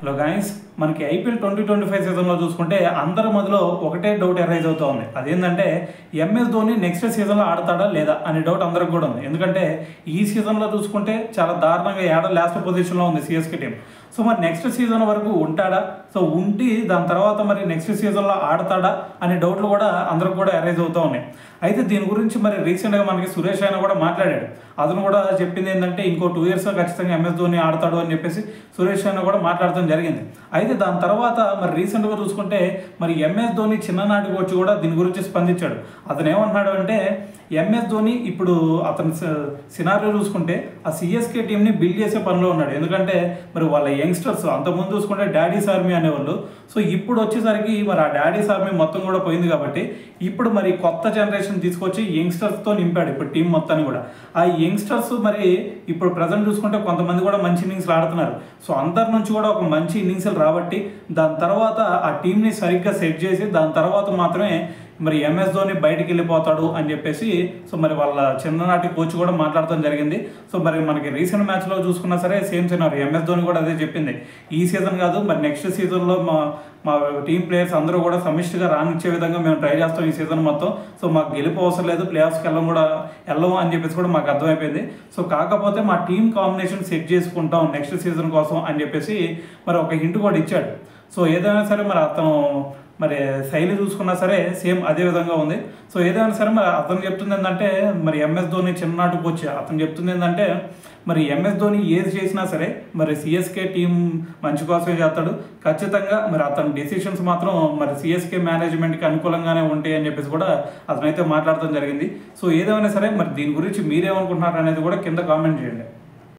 Hello guys, మనకి IPL 2025 సీజన్లో చూసుకుంటే అందరి మధ్యలో ఒకటే డౌట్ అరైజ్ అవుతూ ఉంది. అదేంటంటే ఎంఎస్ ధోని నెక్స్ట్ సీజన్లో ఆడతాడా లేదా అనే డౌట్ అందరికి కూడా ఉంది. ఎందుకంటే ఈ సీజన్లో చూసుకుంటే చాలా దారుణంగా లాస్ట్ పొజిషన్లో ఉంది సిఎస్కే టీం. సో మరి నెక్స్ట్ సీజన్ వరకు ఉంటాడా, సో ఉండి దాని తర్వాత మరి నెక్స్ట్ సీజన్లో ఆడతాడా అనే డౌట్లు కూడా అందరికి కూడా అరైజ్ అవుతూ ఉన్నాయి. అయితే దీని గురించి మరి రీసెంట్గా మనకి సురేష్ అయినా కూడా మాట్లాడాడు. అతను కూడా చెప్పింది ఏంటంటే ఇంకో 2 years ఖచ్చితంగా ఎంఎస్ ధోని ఆడతాడు అని చెప్పేసి సురేష్ అయినా కూడా మాట్లాడటం జరిగింది. అయితే దాని తర్వాత మరి రీసెంట్గా చూసుకుంటే మరి ఎంఎస్ ధోని చిన్ననాటి కోచ్ కూడా దీని గురించి స్పందించాడు. అతను ఏమన్నాడు అంటే ఎంఎస్ ధోని ఇప్పుడు అతని సినారియో చూసుకుంటే ఆ సిఎస్కే టీంని బిల్డ్ చేసే పనిలో ఉన్నాడు. ఎందుకంటే మరి వాళ్ళ యంగ్స్టర్స్ అంతకుముందు చూసుకుంటే డాడీస్ ఆర్మీ అనేవాళ్ళు. సో ఇప్పుడు వచ్చేసరికి మరి ఆ డాడీస్ ఆర్మీ మొత్తం కూడా పోయింది కాబట్టి ఇప్పుడు మరి కొత్త జనరేషన్ తీసుకొచ్చి యంగ్స్టర్స్తో నింపాడు ఇప్పుడు టీం మొత్తాన్ని కూడా. ఆ యంగ్స్టర్స్ మరి ఇప్పుడు ప్రజెంట్ చూసుకుంటే కొంతమంది కూడా మంచి ఇన్నింగ్స్లు ఆడుతున్నారు. సో అందరి నుంచి కూడా ఒక మంచి ఇన్నింగ్స్లు రాబట్టి దాని తర్వాత ఆ టీంని సరిగ్గా సెట్ చేసి దాని తర్వాత మాత్రమే మరి ఎంఎస్ ధోని బయటికి వెళ్ళిపోతాడు అని చెప్పేసి సో మరి వాళ్ళ చిన్ననాటి కోచ్ కూడా మాట్లాడటం జరిగింది. సో మరి మనకి రీసెంట్ మ్యాచ్లో చూసుకున్నా సరే సేమ్ సినారీ ఎంఎస్ ధోని కూడా అదే చెప్పింది. ఈ సీజన్ కాదు మరి నెక్స్ట్ సీజన్లో మా టీం ప్లేయర్స్ అందరూ కూడా సమిష్టిగా రానిచ్చే విధంగా మేము ట్రై చేస్తాం ఈ సీజన్ మొత్తం. సో మాకు గెలుపు అవసరం లేదు, ప్లే ఆఫ్స్కి వెళ్ళము అని చెప్పేసి కూడా మాకు అర్థమైపోయింది. సో కాకపోతే మా టీం కాంబినేషన్ సెట్ చేసుకుంటాం నెక్స్ట్ సీజన్ కోసం అని చెప్పేసి మరి ఒక హింట్ కూడా ఇచ్చాడు. సో ఏదైనా సరే మరి అతను మరి శైలి చూసుకున్నా సరే సేమ్ అదే విధంగా ఉంది. సో ఏదైనా సరే మరి అతను చెప్తుంది ఏంటంటే మరి ఎంఎస్ ధోని చిన్ననాటి కోచ్ అతను చెప్తుంది ఏంటంటే మరి ఎంఎస్ ధోని ఏది చేసినా సరే మరి సిఎస్కే టీం మంచి కోసమే చేస్తాడు ఖచ్చితంగా. మరి అతని డెసిషన్స్ మాత్రం మరి సిఎస్కే మేనేజ్మెంట్కి అనుకూలంగానే ఉంటాయి అని చెప్పేసి కూడా అతనైతే మాట్లాడటం జరిగింది. సో ఏదేమైనా సరే మరి దీని గురించి మీరేమనుకుంటున్నారు అనేది కూడా కింద కామెంట్ చేయండి.